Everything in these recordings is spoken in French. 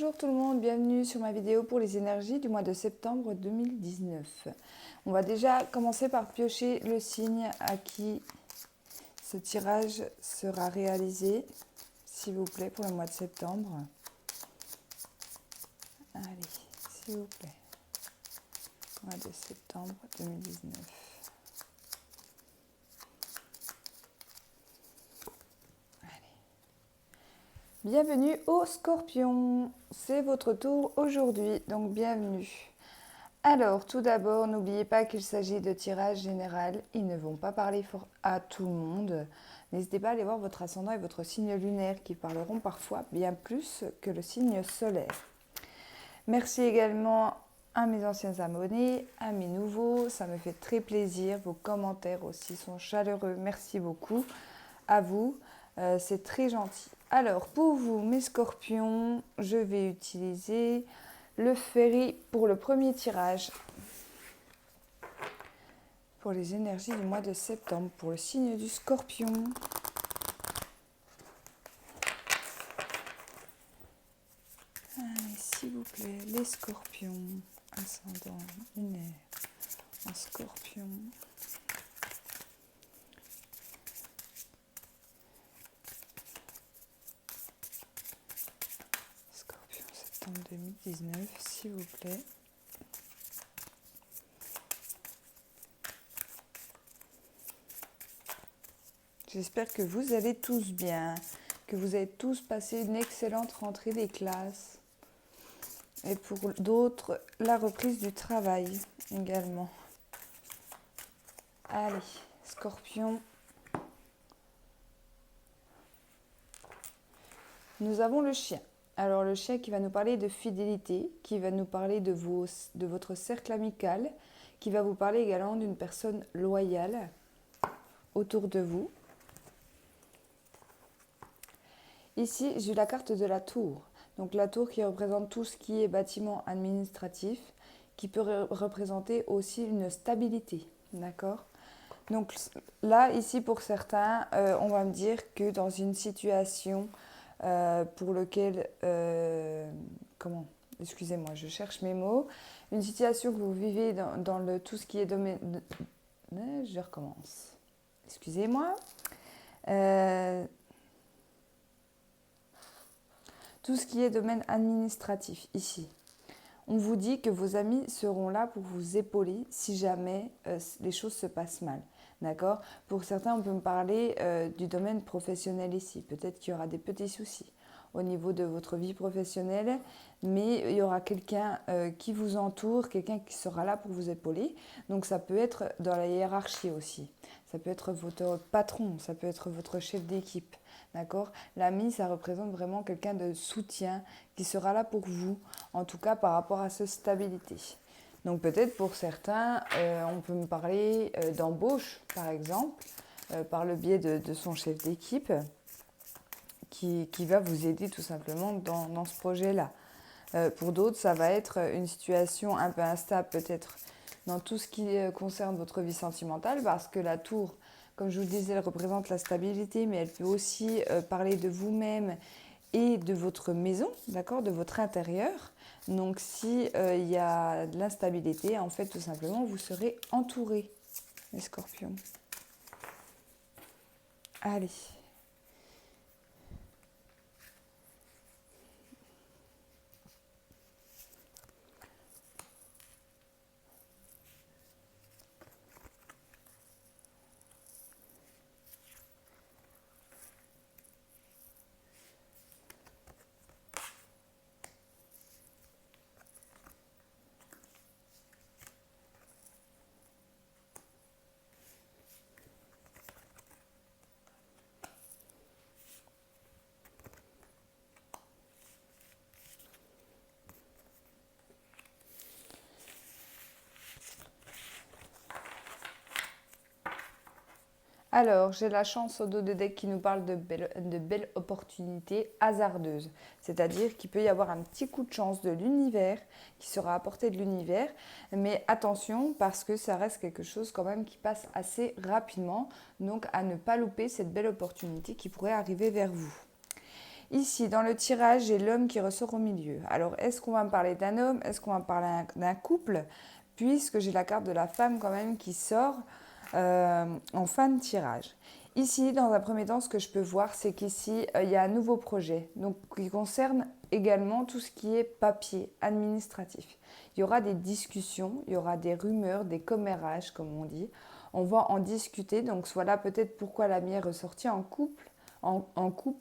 Bonjour tout le monde, bienvenue sur ma vidéo pour les énergies du mois de septembre 2019. On va déjà commencer par piocher le signe à qui ce tirage sera réalisé, s'il vous plaît, pour le mois de septembre. Allez, s'il vous plaît, mois de septembre 2019. Bienvenue aux Scorpions, c'est votre tour aujourd'hui, donc bienvenue. Alors, tout d'abord, n'oubliez pas qu'il s'agit de tirage général, ils ne vont pas parler à tout le monde. N'hésitez pas à aller voir votre ascendant et votre signe lunaire qui parleront parfois bien plus que le signe solaire. Merci également à mes anciens abonnés, à mes nouveaux, ça me fait très plaisir, vos commentaires aussi sont chaleureux, merci beaucoup à vous, c'est très gentil. Alors, pour vous, mes scorpions, je vais utiliser le ferry pour le premier tirage. Pour les énergies du mois de septembre, pour le signe du scorpion. Allez, s'il vous plaît, les scorpions, ascendant lunaire en scorpion. Scorpion, septembre 2019, s'il vous plaît. J'espère que vous allez tous bien, que vous avez tous passé une excellente rentrée des classes. Et pour d'autres, la reprise du travail également. Allez, Scorpion. Nous avons le chien. Alors le chien qui va nous parler de fidélité, qui va nous parler de votre cercle amical, qui va vous parler également d'une personne loyale autour de vous. Ici, j'ai la carte de la tour. Donc la tour qui représente tout ce qui est bâtiment administratif, qui peut représenter aussi une stabilité, d'accord ? Donc là, ici, pour certains, on va me dire que dans une situation pour laquelle... excusez-moi, je cherche mes mots. Une situation que vous vivez dans tout ce qui est domaine... Je recommence. Excusez-moi. Tout ce qui est domaine administratif, ici. On vous dit que vos amis seront là pour vous épauler si jamais les choses se passent mal. D'accord ? Pour certains, on peut me parler du domaine professionnel ici. Peut-être qu'il y aura des petits soucis au niveau de votre vie professionnelle, mais il y aura quelqu'un qui vous entoure, quelqu'un qui sera là pour vous épauler. Donc ça peut être dans la hiérarchie aussi. Ça peut être votre patron, ça peut être votre chef d'équipe. D'accord ? L'ami, ça représente vraiment quelqu'un de soutien qui sera là pour vous, en tout cas par rapport à cette stabilité. Donc peut-être pour certains, on peut me parler d'embauche, par exemple, par le biais de son chef d'équipe, qui va vous aider tout simplement dans ce projet-là. Pour d'autres, ça va être une situation un peu instable peut-être dans tout ce qui concerne votre vie sentimentale, parce que la tour, comme je vous le disais, elle représente la stabilité, mais elle peut aussi parler de vous-même et de votre maison, d'accord, de votre intérieur. Donc si il y a de l'instabilité, en fait, tout simplement, vous serez entouré, les scorpions. Allez. Alors, j'ai la chance au dos de deck qui nous parle de belles opportunités hasardeuses. C'est-à-dire qu'il peut y avoir un petit coup de chance de l'univers qui sera apporté de l'univers. Mais attention, parce que ça reste quelque chose quand même qui passe assez rapidement. Donc, à ne pas louper cette belle opportunité qui pourrait arriver vers vous. Ici, dans le tirage, j'ai l'homme qui ressort au milieu. Alors, est-ce qu'on va me parler d'un homme? Est-ce qu'on va me parler d'un couple? Puisque j'ai la carte de la femme quand même qui sort en fin de tirage. Ici, dans un premier temps, ce que je peux voir, c'est qu'ici, il y a un nouveau projet, donc qui concerne également tout ce qui est papier administratif. Il y aura des discussions, il y aura des rumeurs, des commérages, comme on dit. On va en discuter, donc voilà peut-être pourquoi l'ami est ressorti en couple,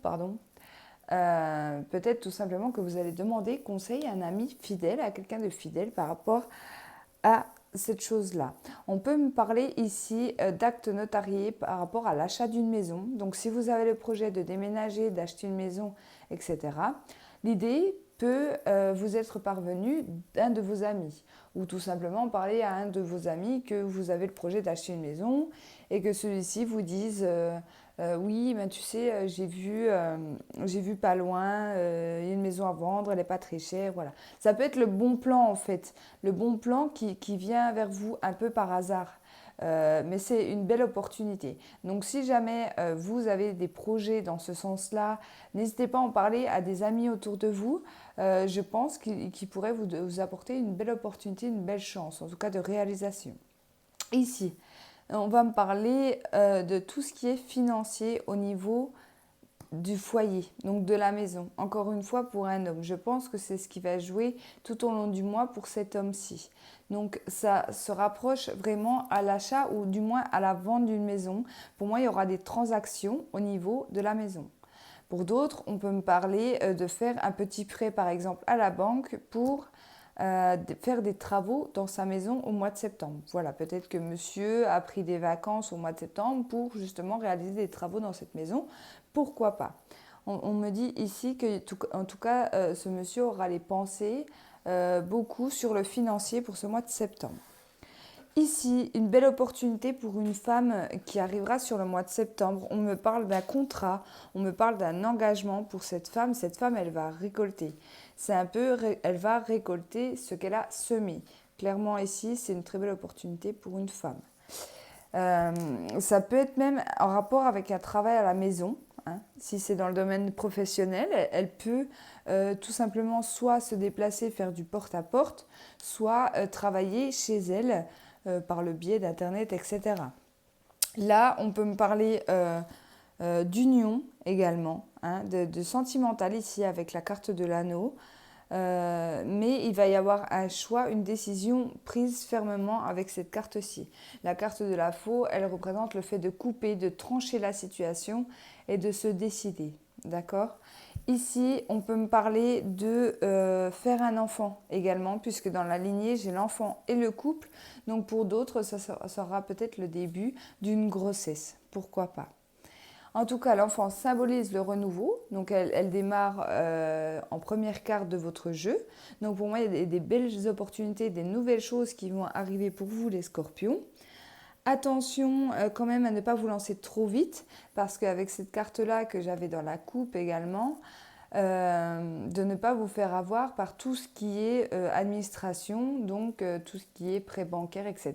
pardon. Peut-être tout simplement que vous allez demander conseil à un ami fidèle, à quelqu'un de fidèle par rapport à cette chose-là. On peut me parler ici d'actes notariés par rapport à l'achat d'une maison. Donc si vous avez le projet de déménager, d'acheter une maison, etc., l'idée peut vous être parvenue d'un de vos amis ou tout simplement parler à un de vos amis que vous avez le projet d'acheter une maison et que celui-ci vous dise oui, ben, tu sais, j'ai vu pas loin, il y a une maison à vendre, elle n'est pas très chère, voilà. Ça peut être le bon plan en fait, le bon plan qui vient vers vous un peu par hasard. Mais c'est une belle opportunité. Donc si jamais vous avez des projets dans ce sens-là, n'hésitez pas à en parler à des amis autour de vous. Je pense qu'ils pourraient vous apporter une belle opportunité, une belle chance, en tout cas de réalisation. Ici, on va me parler de tout ce qui est financier au niveau du foyer, donc de la maison. Encore une fois, pour un homme, je pense que c'est ce qui va jouer tout au long du mois pour cet homme-ci. Donc ça se rapproche vraiment à l'achat ou du moins à la vente d'une maison. Pour moi, il y aura des transactions au niveau de la maison. Pour d'autres, on peut me parler de faire un petit prêt, par exemple, à la banque pour faire des travaux dans sa maison au mois de septembre. Voilà, peut-être que monsieur a pris des vacances au mois de septembre pour justement réaliser des travaux dans cette maison. Pourquoi pas? On me dit ici que, en tout cas, ce monsieur aura les pensées beaucoup sur le financier pour ce mois de septembre. Ici, une belle opportunité pour une femme qui arrivera sur le mois de septembre. On me parle d'un contrat, on me parle d'un engagement pour cette femme. Cette femme, elle va récolter. Elle va récolter ce qu'elle a semé. Clairement, ici, c'est une très belle opportunité pour une femme. Ça peut être même en rapport avec un travail à la maison. Si c'est dans le domaine professionnel, elle peut tout simplement soit se déplacer, faire du porte-à-porte, soit travailler chez elle par le biais d'Internet, etc. Là, on peut me parler d'union également, de sentimental ici avec la carte de l'anneau. Mais il va y avoir un choix, une décision prise fermement avec cette carte-ci. La carte de la faux, elle représente le fait de couper, de trancher la situation et de se décider. D'accord? Ici, on peut me parler de faire un enfant également, puisque dans la lignée, j'ai l'enfant et le couple. Donc pour d'autres, ça sera peut-être le début d'une grossesse. Pourquoi pas? En tout cas, l'enfant symbolise le renouveau, donc elle démarre en première carte de votre jeu. Donc pour moi, il y a des belles opportunités, des nouvelles choses qui vont arriver pour vous les scorpions. Attention quand même à ne pas vous lancer trop vite, parce qu'avec cette carte-là que j'avais dans la coupe également, de ne pas vous faire avoir par tout ce qui est administration, donc tout ce qui est prêt bancaire, etc.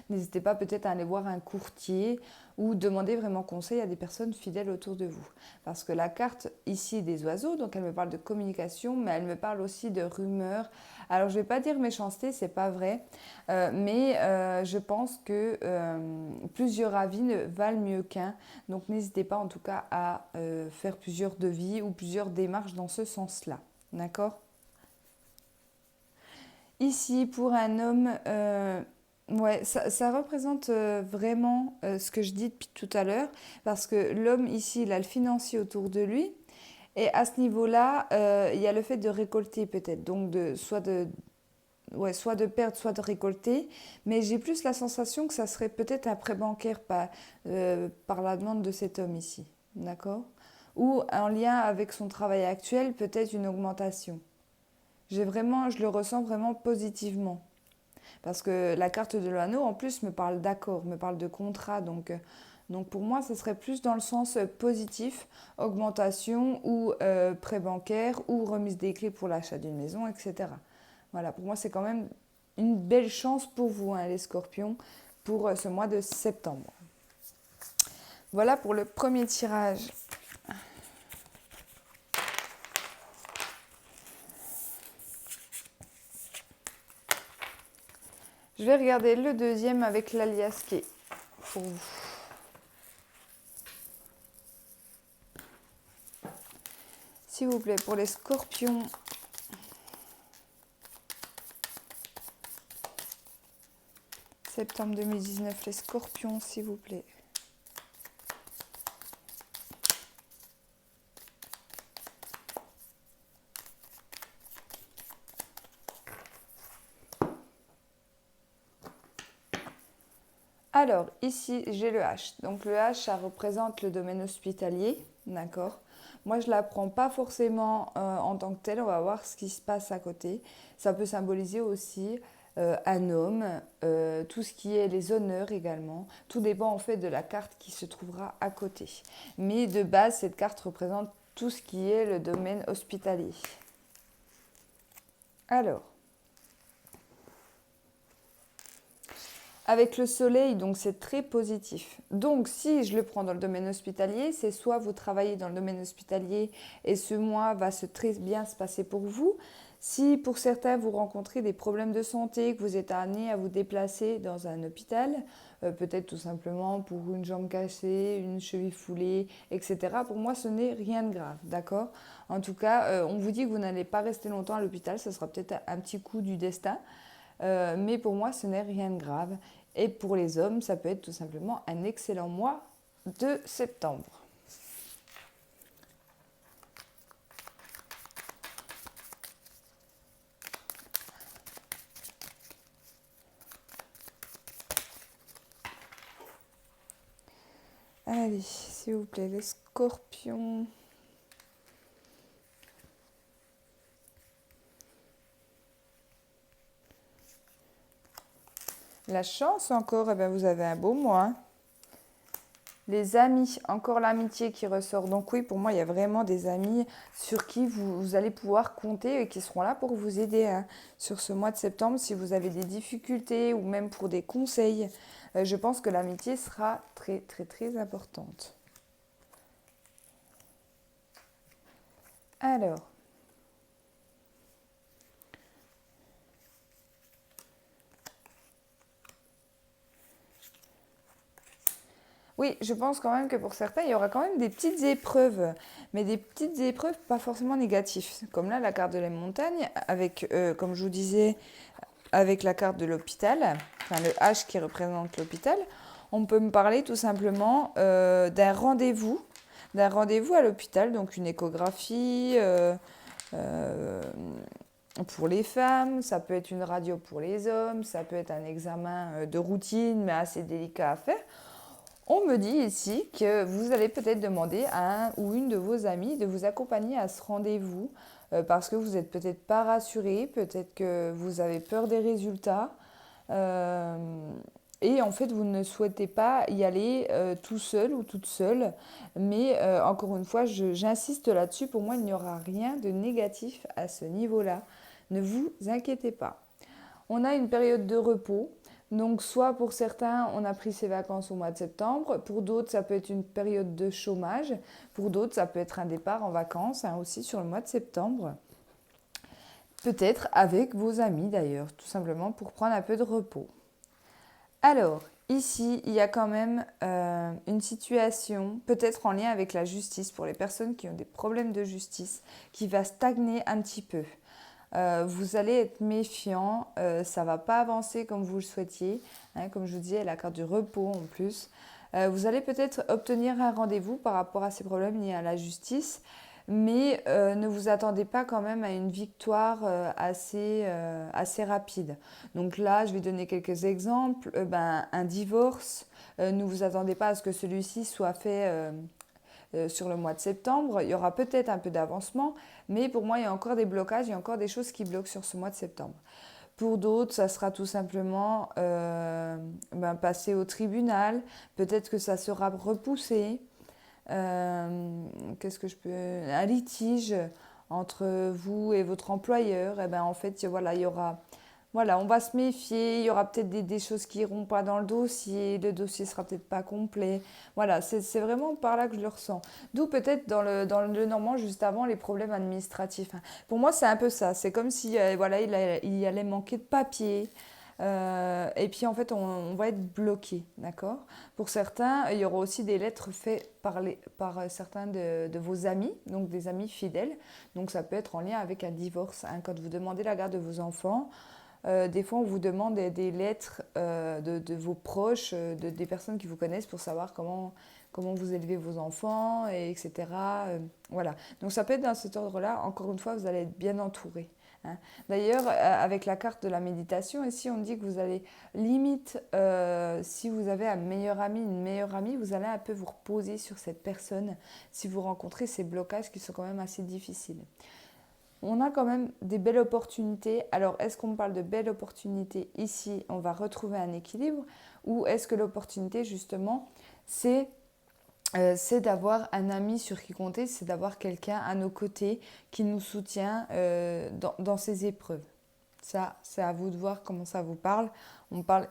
N'hésitez pas peut-être à aller voir un courtier ou demander vraiment conseil à des personnes fidèles autour de vous. Parce que la carte ici des oiseaux, donc elle me parle de communication, mais elle me parle aussi de rumeurs. Alors je ne vais pas dire méchanceté, c'est pas vrai, mais je pense que plusieurs avis ne valent mieux qu'un. Donc n'hésitez pas en tout cas à faire plusieurs devis ou plusieurs démarches dans ce sens-là. D'accord? Ici, pour un homme, ouais, ça représente vraiment ce que je dis depuis tout à l'heure, parce que l'homme ici, il a le financier autour de lui, et à ce niveau-là, il y a le fait de récolter peut-être, donc soit de perdre, soit de récolter, mais j'ai plus la sensation que ça serait peut-être un prêt bancaire par la demande de cet homme ici, d'accord? Ou en lien avec son travail actuel, peut-être une augmentation. Je le ressens vraiment positivement. Parce que la carte de l'anneau, en plus, me parle d'accord, me parle de contrat. Donc pour moi, ce serait plus dans le sens positif, augmentation ou prêt bancaire ou remise des clés pour l'achat d'une maison, etc. Voilà, pour moi, c'est quand même une belle chance pour vous, les scorpions, pour ce mois de septembre. Voilà pour le premier tirage. Je vais regarder le deuxième avec l'alias qui est pour vous. S'il vous plaît, pour les scorpions. Septembre 2019, les scorpions, s'il vous plaît. Alors, ici, j'ai le H. Donc, le H, ça représente le domaine hospitalier, d'accord? Moi, je ne la prends pas forcément en tant que telle. On va voir ce qui se passe à côté. Ça peut symboliser aussi un homme, tout ce qui est les honneurs également. Tout dépend en fait de la carte qui se trouvera à côté. Mais de base, cette carte représente tout ce qui est le domaine hospitalier. Alors, avec le soleil, donc c'est très positif. Donc si je le prends dans le domaine hospitalier, c'est soit vous travaillez dans le domaine hospitalier et ce mois va très bien se passer pour vous. Si pour certains vous rencontrez des problèmes de santé, que vous êtes amené à vous déplacer dans un hôpital, peut-être tout simplement pour une jambe cassée, une cheville foulée, etc. Pour moi, ce n'est rien de grave, d'accord? En tout cas, on vous dit que vous n'allez pas rester longtemps à l'hôpital, ce sera peut-être un petit coup du destin. Mais pour moi, ce n'est rien de grave. Et pour les hommes, ça peut être tout simplement un excellent mois de septembre. Allez, s'il vous plaît, les scorpions. La chance encore, eh bien, vous avez un beau mois. Les amis, encore l'amitié qui ressort. Donc oui, pour moi, il y a vraiment des amis sur qui vous allez pouvoir compter et qui seront là pour vous aider hein, sur ce mois de septembre. Si vous avez des difficultés ou même pour des conseils, je pense que l'amitié sera très, très, très importante. Alors, oui, je pense quand même que pour certains, il y aura quand même des petites épreuves, mais des petites épreuves pas forcément négatives. Comme là, la carte de la montagne, avec, comme je vous disais, avec la carte de l'hôpital, enfin le H qui représente l'hôpital, on peut me parler tout simplement d'un rendez-vous à l'hôpital, donc une échographie euh, pour les femmes, ça peut être une radio pour les hommes, ça peut être un examen de routine mais assez délicat à faire. On me dit ici que vous allez peut-être demander à un ou une de vos amis de vous accompagner à ce rendez-vous parce que vous n'êtes peut-être pas rassuré, peut-être que vous avez peur des résultats euh, et en fait vous ne souhaitez pas y aller tout seul ou toute seule. Mais encore une fois, j'insiste là-dessus, pour moi il n'y aura rien de négatif à ce niveau-là. Ne vous inquiétez pas. On a une période de repos. Donc, soit pour certains, on a pris ses vacances au mois de septembre. Pour d'autres, ça peut être une période de chômage. Pour d'autres, ça peut être un départ en vacances hein, aussi sur le mois de septembre. Peut-être avec vos amis d'ailleurs, tout simplement pour prendre un peu de repos. Alors, ici, il y a quand même une situation, peut-être en lien avec la justice, pour les personnes qui ont des problèmes de justice, qui va stagner un petit peu. Vous allez être méfiant, ça ne va pas avancer comme vous le souhaitiez, hein, comme je vous disais, la carte du repos en plus. Vous allez peut-être obtenir un rendez-vous par rapport à ces problèmes liés à la justice, mais ne vous attendez pas quand même à une victoire assez rapide. Donc là, je vais donner quelques exemples. Un divorce, ne vous attendez pas à ce que celui-ci soit fait sur le mois de septembre. Il y aura peut-être un peu d'avancement, mais pour moi, il y a encore des blocages, il y a encore des choses qui bloquent sur ce mois de septembre. Pour d'autres, ça sera tout simplement passer au tribunal. Peut-être que ça sera repoussé. Qu'est-ce que je peux... Un litige entre vous et votre employeur. Et ben, en fait, voilà, il y aura... Voilà, on va se méfier, il y aura peut-être des choses qui iront pas dans le dossier sera peut-être pas complet. Voilà, c'est vraiment par là que je le ressens. D'où peut-être dans le normand, juste avant, les problèmes administratifs. Pour moi, c'est un peu ça. C'est comme si voilà, il allait manquer de papier. Et puis en fait, on va être bloqué, d'accord? Pour certains, il y aura aussi des lettres faites par certains de vos amis, donc des amis fidèles. Donc ça peut être en lien avec un divorce, hein. Quand vous demandez la garde de vos enfants, des fois on vous demande des lettres de vos proches, des personnes qui vous connaissent pour savoir comment vous élevez vos enfants, etc. Voilà. Donc ça peut être dans cet ordre-là. Encore une fois, vous allez être bien entouré, hein. D'ailleurs, avec la carte de la méditation, ici, on dit que vous allez, limite, si vous avez un meilleur ami, une meilleure amie, vous allez un peu vous reposer sur cette personne si vous rencontrez ces blocages qui sont quand même assez difficiles. On a quand même des belles opportunités. Alors, est-ce qu'on parle de belles opportunités ici, on va retrouver un équilibre, ou est-ce que l'opportunité, justement, c'est d'avoir un ami sur qui compter, c'est d'avoir quelqu'un à nos côtés qui nous soutient dans ces épreuves. Ça, c'est à vous de voir comment ça vous parle. On parle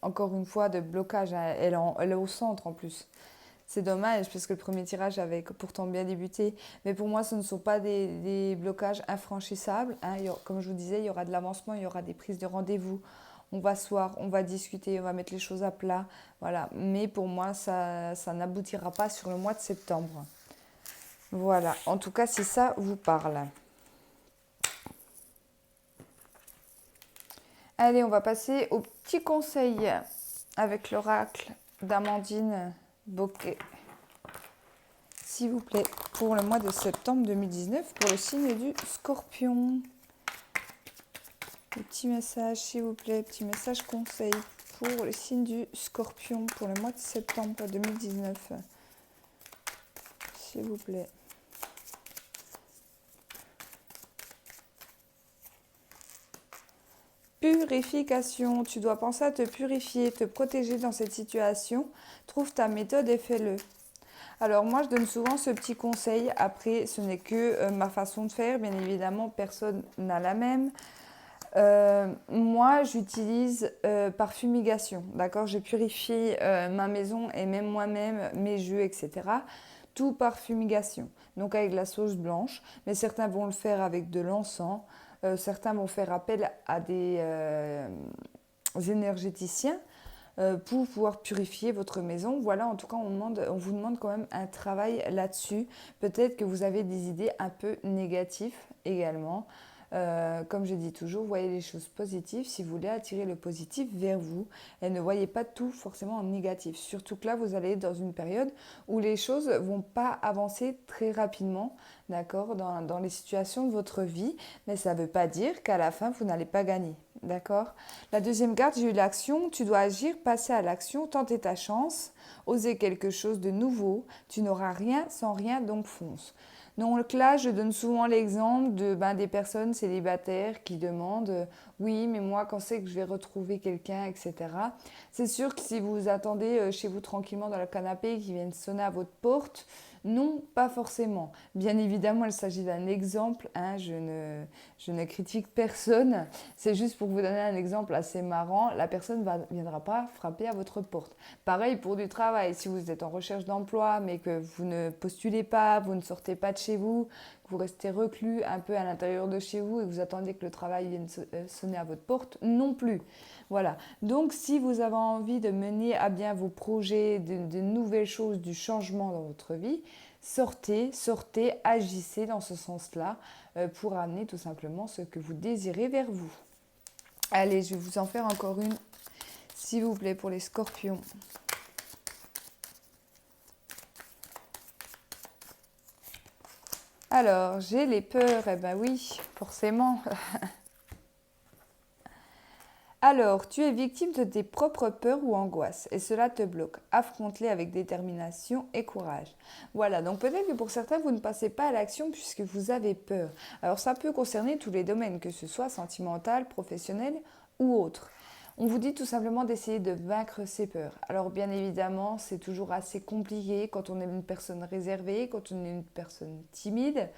encore une fois de blocage, hein. Elle est au centre en plus. C'est dommage parce que le premier tirage avait pourtant bien débuté. Mais pour moi, ce ne sont pas des blocages infranchissables, hein. Comme je vous disais, il y aura de l'avancement, il y aura des prises de rendez-vous. On va s'asseoir, on va discuter, on va mettre les choses à plat. Voilà. Mais pour moi, ça n'aboutira pas sur le mois de septembre. Voilà. En tout cas, si ça vous parle. Allez, on va passer au petit conseil avec l'oracle d'Amandine Bocquet. S'il vous plaît, pour le mois de septembre 2019, pour le signe du Scorpion. Le petit message, s'il vous plaît, petit message conseil pour le signe du Scorpion pour le mois de septembre 2019. S'il vous plaît. Purification. Tu dois penser à te purifier, te protéger dans cette situation. Trouve ta méthode et fais-le. Alors moi, je donne souvent ce petit conseil. Après, ce n'est que ma façon de faire. Bien évidemment, personne n'a la même. Moi, j'utilise par fumigation. D'accord? Je purifie ma maison et même moi-même, mes jeux, etc. Tout par fumigation. Donc avec de la sauce blanche. Mais certains vont le faire avec de l'encens. Certains vont faire appel à des énergéticiens pour pouvoir purifier votre maison. Voilà, en tout cas, on vous demande quand même un travail là-dessus. Peut-être que vous avez des idées un peu négatives également. Comme je dis toujours, voyez les choses positives si vous voulez attirer le positif vers vous et ne voyez pas tout forcément en négatif. Surtout que là, vous allez être dans une période où les choses ne vont pas avancer très rapidement, d'accord, dans les situations de votre vie, mais ça ne veut pas dire qu'à la fin, vous n'allez pas gagner. D'accord. La deuxième carte, j'ai eu l'action. Tu dois agir, passer à l'action, tenter ta chance, oser quelque chose de nouveau. Tu n'auras rien sans rien, donc fonce. Donc là, je donne souvent l'exemple des personnes célibataires qui demandent oui, mais moi, quand c'est que je vais retrouver quelqu'un, etc. C'est sûr que si vous attendez chez vous tranquillement dans le canapé qui viennent sonner à votre porte, non, pas forcément. Bien évidemment, il s'agit d'un exemple, hein, je ne critique personne. C'est juste pour vous donner un exemple assez marrant. La personne ne viendra pas frapper à votre porte. Pareil pour du travail. Si vous êtes en recherche d'emploi, mais que vous ne postulez pas, vous ne sortez pas de chez vous, que vous restez reclus un peu à l'intérieur de chez vous et que vous attendez que le travail vienne sonner à votre porte, non plus. Voilà. Donc, si vous avez envie de mener à bien vos projets, de nouvelles choses, du changement dans votre vie, sortez, agissez dans ce sens-là pour amener tout simplement ce que vous désirez vers vous. Allez, je vais vous en faire encore une, s'il vous plaît, pour les scorpions. Alors, j'ai les peurs, eh ben oui, forcément. Alors, tu es victime de tes propres peurs ou angoisses et cela te bloque. Affronte-les avec détermination et courage. Voilà, donc peut-être que pour certains, vous ne passez pas à l'action puisque vous avez peur. Alors, ça peut concerner tous les domaines, que ce soit sentimental, professionnel ou autre. On vous dit tout simplement d'essayer de vaincre ses peurs. Alors bien évidemment, c'est toujours assez compliqué quand on est une personne réservée, quand on est une personne timide,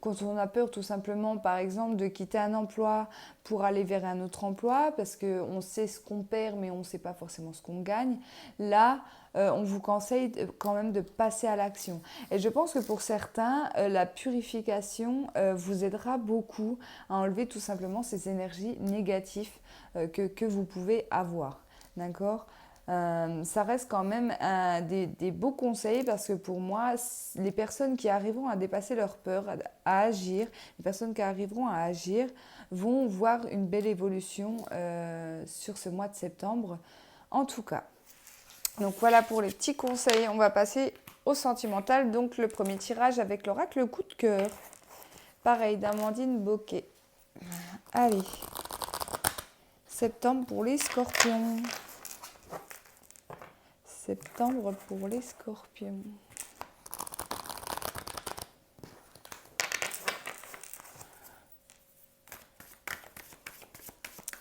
quand on a peur tout simplement, par exemple, de quitter un emploi pour aller vers un autre emploi, parce qu'on sait ce qu'on perd, mais on ne sait pas forcément ce qu'on gagne, là, on vous conseille quand même de passer à l'action. Et je pense que pour certains, la purification vous aidera beaucoup à enlever tout simplement ces énergies négatives que vous pouvez avoir. D'accord? Ça reste quand même des beaux conseils parce que pour moi, les personnes qui arriveront à dépasser leur peur, à agir, les personnes qui arriveront à agir vont voir une belle évolution sur ce mois de septembre, en tout cas. Donc voilà pour les petits conseils. On va passer au sentimental. Donc le premier tirage avec l'oracle coup de cœur. Pareil, d'Amandine Bocquet. Allez, septembre pour les scorpions. Septembre pour les scorpions.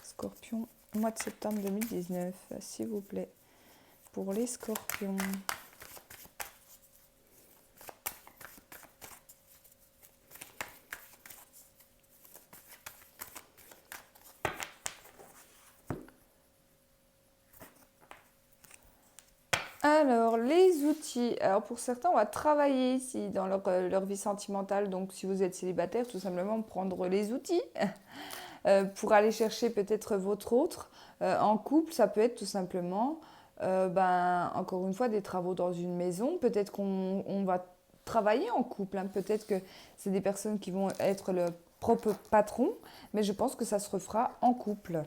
Scorpion, mois de septembre 2019, s'il vous plaît. Pour les scorpions. Alors, les outils. Alors, pour certains, on va travailler ici dans leur vie sentimentale. Donc, si vous êtes célibataire, tout simplement prendre les outils pour aller chercher peut-être votre autre. En couple, ça peut être tout simplement, encore une fois, des travaux dans une maison. Peut-être qu'on va travailler en couple. Peut-être que c'est des personnes qui vont être le propre patron. Mais je pense que ça se refera en couple.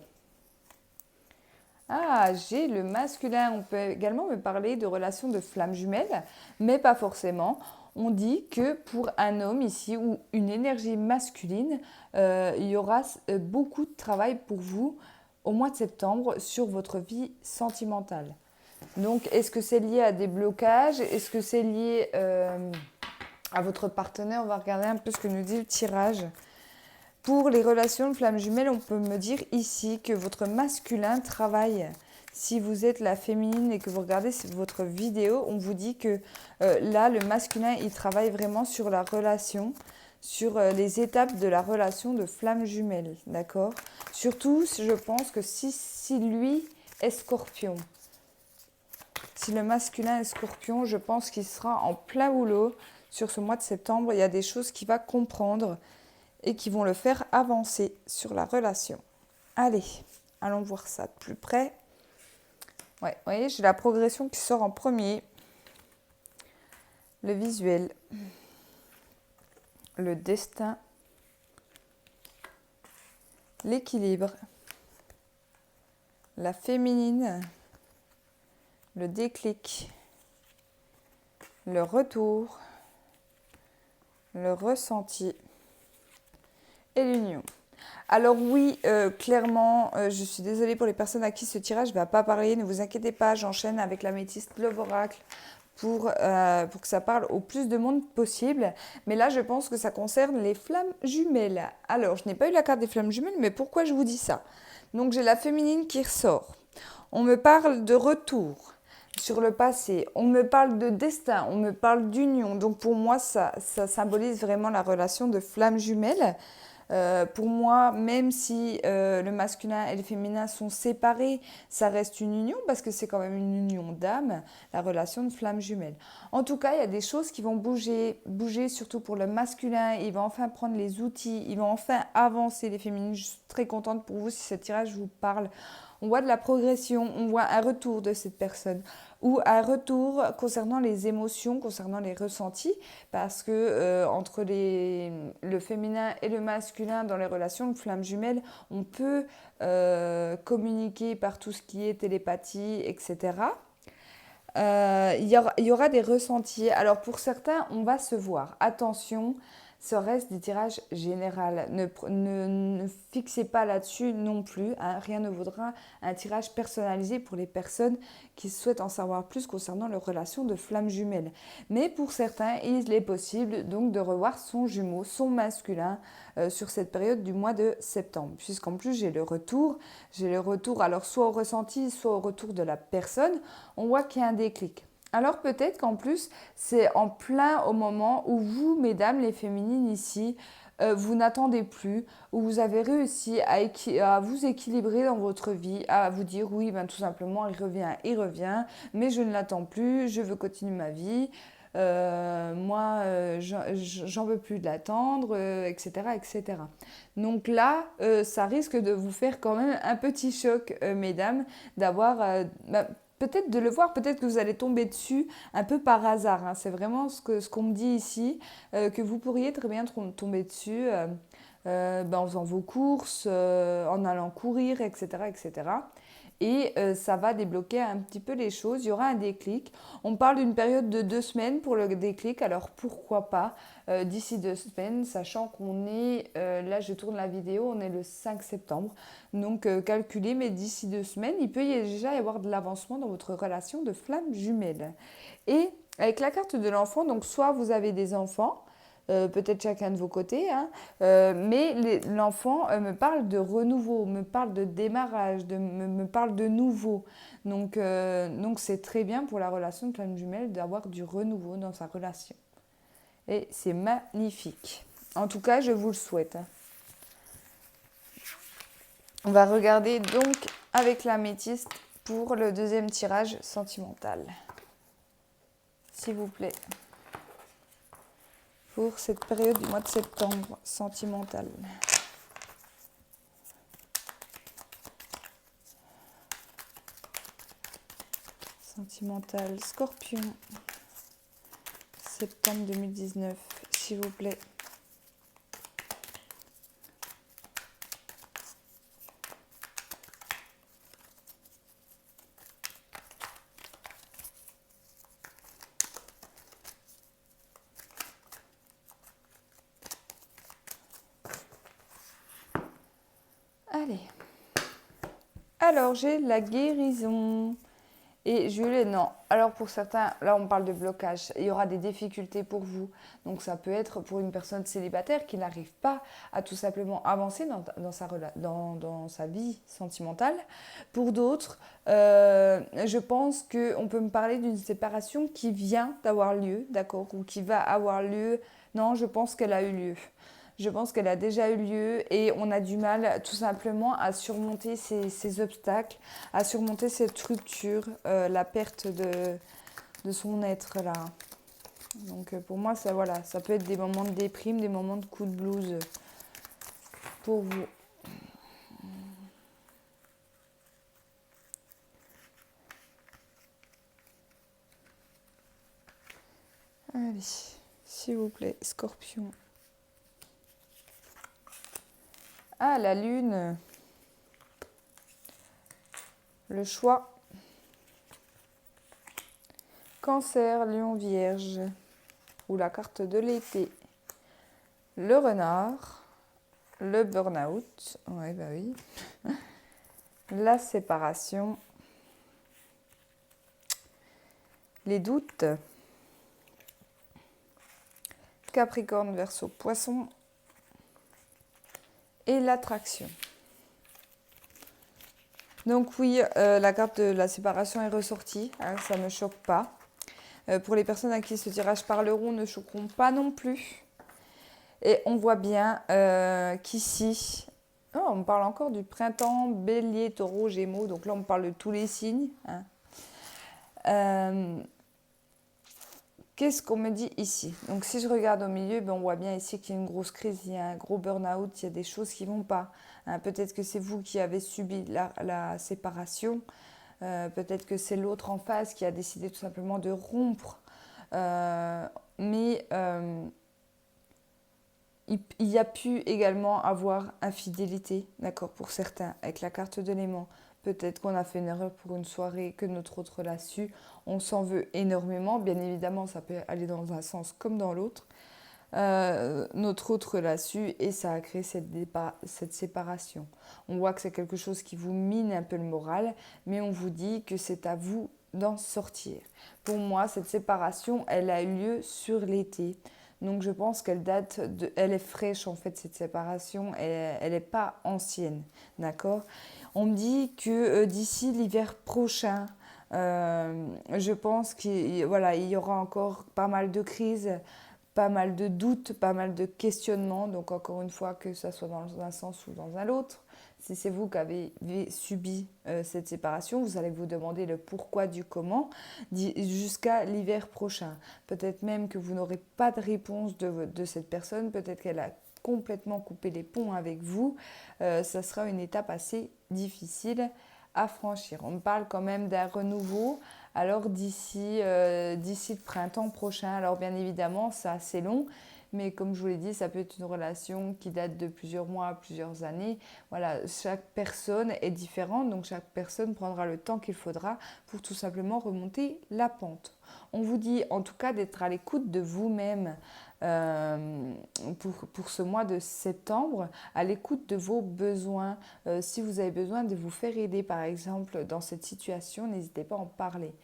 Ah, j'ai le masculin. On peut également me parler de relations de flammes jumelles, mais pas forcément. On dit que pour un homme ici ou une énergie masculine, il y aura beaucoup de travail pour vous au mois de septembre sur votre vie sentimentale. Donc, est-ce que c'est lié à des blocages? Est-ce que c'est lié à votre partenaire? On va regarder un peu ce que nous dit le tirage. Pour les relations de flammes jumelles, on peut me dire ici que votre masculin travaille. Si vous êtes la féminine et que vous regardez votre vidéo, on vous dit que là, le masculin, il travaille vraiment sur la relation, sur les étapes de la relation de flammes jumelles, d'accord? Surtout, je pense que si lui est scorpion, si le masculin est scorpion, je pense qu'il sera en plein boulot sur ce mois de septembre. Il y a des choses qu'il va comprendre et qui vont le faire avancer sur la relation. Allez, allons voir ça de plus près. Ouais, vous voyez, j'ai la progression qui sort en premier. Le visuel. Le destin. L'équilibre. La féminine. Le déclic. Le retour. Le ressenti. Et l'union. Alors oui, clairement, je suis désolée pour les personnes à qui ce tirage ne va pas parler. Ne vous inquiétez pas, j'enchaîne avec l'améthyste Love Oracle pour que ça parle au plus de monde possible. Mais là, je pense que ça concerne les flammes jumelles. Alors, je n'ai pas eu la carte des flammes jumelles, mais pourquoi je vous dis ça? Donc, j'ai la féminine qui ressort. On me parle de retour sur le passé. On me parle de destin. On me parle d'union. Donc, pour moi, ça symbolise vraiment la relation de flammes jumelles. Pour moi, même si le masculin et le féminin sont séparés, ça reste une union parce que c'est quand même une union d'âme, la relation de flamme jumelle. En tout cas, il y a des choses qui vont bouger surtout pour le masculin. Il va enfin prendre les outils, il va enfin avancer les féminines. Je suis très contente pour vous si ce tirage vous parle. On voit de la progression, on voit un retour de cette personne ou un retour concernant les émotions, concernant les ressentis, parce que entre le féminin et le masculin dans les relations de flammes jumelles, on peut communiquer par tout ce qui est télépathie, etc. Il y aura des ressentis. Alors pour certains, on va se voir. Attention, ça reste des tirages généraux. Ne fixez pas là-dessus non plus. Hein. Rien ne vaudra un tirage personnalisé pour les personnes qui souhaitent en savoir plus concernant leurs relations de flammes jumelles. Mais pour certains, il est possible donc de revoir son jumeau, son masculin, sur cette période du mois de septembre. Puisqu'en plus, j'ai le retour alors soit au ressenti, soit au retour de la personne. On voit qu'il y a un déclic. Alors peut-être qu'en plus, c'est en plein au moment où vous, mesdames les féminines ici, vous n'attendez plus, où vous avez réussi à vous équilibrer dans votre vie, à vous dire oui, ben, tout simplement, il revient, mais je ne l'attends plus, je veux continuer ma vie. Moi, j'en veux plus de l'attendre, etc., etc. Donc là, ça risque de vous faire quand même un petit choc, mesdames, d'avoir, peut-être de le voir, peut-être que vous allez tomber dessus un peu par hasard, hein. C'est vraiment ce qu'on me dit ici, que vous pourriez très bien tomber dessus ben, en faisant vos courses, en allant courir, etc., etc. Et ça va débloquer un petit peu les choses. Il y aura un déclic. On parle d'une période de 2 semaines pour le déclic. Alors pourquoi pas d'ici 2 semaines, sachant qu'on est, là je tourne la vidéo, on est le 5 septembre. Donc calculez, mais d'ici 2 semaines, il peut déjà y avoir de l'avancement dans votre relation de flamme jumelle. Et avec la carte de l'enfant, donc soit vous avez des enfants, peut-être chacun de vos côtés, hein, mais l'enfant me parle de renouveau, me parle de démarrage, me parle de nouveau. Donc c'est très bien pour la relation de flamme jumelle d'avoir du renouveau dans sa relation. Et c'est magnifique. En tout cas, je vous le souhaite, hein. On va regarder donc avec l'améthyste pour le deuxième tirage sentimental. S'il vous plaît. Pour cette période du mois de septembre sentimentale. Sentimental Scorpion. Septembre 2019, s'il vous plaît. Allez. Alors, j'ai la guérison. Et Jules, non. Alors pour certains, là on parle de blocage, il y aura des difficultés pour vous. Donc ça peut être pour une personne célibataire qui n'arrive pas à tout simplement avancer dans sa vie sentimentale. Pour d'autres, je pense qu'on peut me parler d'une séparation qui vient d'avoir lieu, d'accord, ou qui va avoir lieu. Non, je pense qu'elle a eu lieu. Je pense qu'elle a déjà eu lieu et on a du mal tout simplement à surmonter ces obstacles, à surmonter cette rupture, la perte de son être là. Donc pour moi, ça, voilà, ça peut être des moments de déprime, des moments de coup de blues pour vous. Allez, s'il vous plaît, Scorpion. Ah, la lune. Le choix. Cancer, Lion, Vierge. Ou la carte de l'été. Le renard. Le burn-out. Ouais, bah oui. La séparation. Les doutes. Capricorne, Verseau, Poisson. Et l'attraction. Donc oui, la carte de la séparation est ressortie, hein, ça ne me choque pas. Pour les personnes à qui ce tirage parleront, ne choqueront pas non plus. Et on voit bien qu'ici, on me parle encore du printemps, Bélier, Taureau, Gémeaux. Donc là, on me parle de tous les signes, hein. Qu'est-ce qu'on me dit ici? Donc si je regarde au milieu, ben, on voit bien ici qu'il y a une grosse crise, il y a un gros burn-out, il y a des choses qui ne vont pas, hein. Peut-être que c'est vous qui avez subi la séparation, peut-être que c'est l'autre en face qui a décidé tout simplement de rompre. Mais il y a pu également avoir infidélité, d'accord, pour certains, avec la carte de l'aimant. Peut-être qu'on a fait une erreur pour une soirée, que notre autre l'a su. On s'en veut énormément. Bien évidemment, ça peut aller dans un sens comme dans l'autre. Notre autre l'a su et ça a créé cette séparation. On voit que c'est quelque chose qui vous mine un peu le moral, mais on vous dit que c'est à vous d'en sortir. Pour moi, cette séparation, elle a eu lieu sur l'été. Donc je pense elle est fraîche en fait cette séparation, elle n'est pas ancienne, d'accord. On me dit que d'ici l'hiver prochain, Je pense voilà, il y aura encore pas mal de crises, pas mal de doutes, pas mal de questionnements. Donc encore une fois, que ça soit dans un sens ou dans un autre, si c'est vous qui avez subi cette séparation, vous allez vous demander le pourquoi du comment jusqu'à l'hiver prochain. Peut-être même que vous n'aurez pas de réponse de cette personne, peut-être qu'elle a complètement coupé les ponts avec vous. Ça sera une étape assez difficile à franchir. On parle quand même d'un renouveau. Alors d'ici le printemps prochain, alors bien évidemment c'est assez long, mais comme je vous l'ai dit, ça peut être une relation qui date de plusieurs mois, plusieurs années. Voilà, chaque personne est différente, donc chaque personne prendra le temps qu'il faudra pour tout simplement remonter la pente. On vous dit en tout cas d'être à l'écoute de vous-même pour ce mois de septembre, à l'écoute de vos besoins. Si vous avez besoin de vous faire aider par exemple dans cette situation, n'hésitez pas à en parler.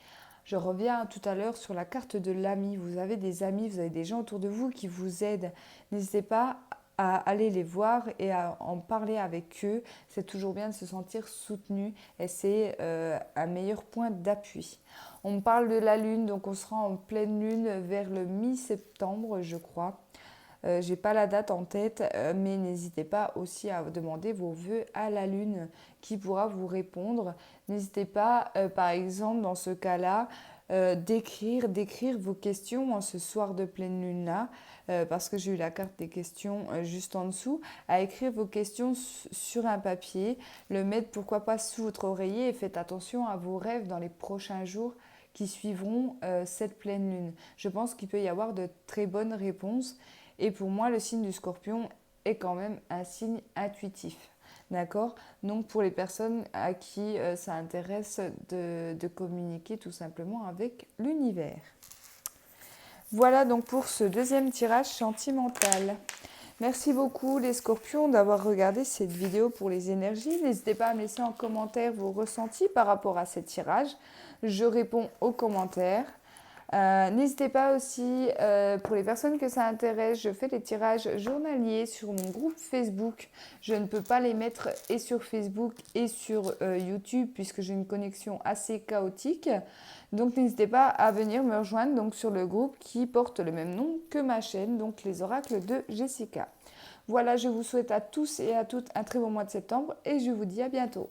Je reviens tout à l'heure sur la carte de l'ami. Vous avez des amis, vous avez des gens autour de vous qui vous aident. N'hésitez pas à aller les voir et à en parler avec eux. C'est toujours bien de se sentir soutenu et c'est un meilleur point d'appui. On me parle de la lune, donc on sera en pleine lune vers le mi-septembre, je crois. Je n'ai pas la date en tête, mais n'hésitez pas aussi à demander vos vœux à la lune qui pourra vous répondre. N'hésitez pas, par exemple, dans ce cas-là, d'écrire vos questions en ce soir de pleine lune-là, parce que j'ai eu la carte des questions juste en dessous, à écrire vos questions sur un papier, le mettre pourquoi pas sous votre oreiller et faites attention à vos rêves dans les prochains jours qui suivront cette pleine lune. Je pense qu'il peut y avoir de très bonnes réponses. Et pour moi, le signe du Scorpion est quand même un signe intuitif. D'accord? Donc pour les personnes à qui ça intéresse de communiquer tout simplement avec l'univers. Voilà donc pour ce deuxième tirage sentimental. Merci beaucoup les Scorpions d'avoir regardé cette vidéo pour les énergies. N'hésitez pas à me laisser en commentaire vos ressentis par rapport à ces tirages. Je réponds aux commentaires. N'hésitez pas aussi, pour les personnes que ça intéresse, je fais des tirages journaliers sur mon groupe Facebook. Je ne peux pas les mettre et sur Facebook et sur YouTube puisque j'ai une connexion assez chaotique. Donc n'hésitez pas à venir me rejoindre donc, sur le groupe qui porte le même nom que ma chaîne, donc les oracles de Jessica. Voilà, je vous souhaite à tous et à toutes un très bon mois de septembre et je vous dis à bientôt.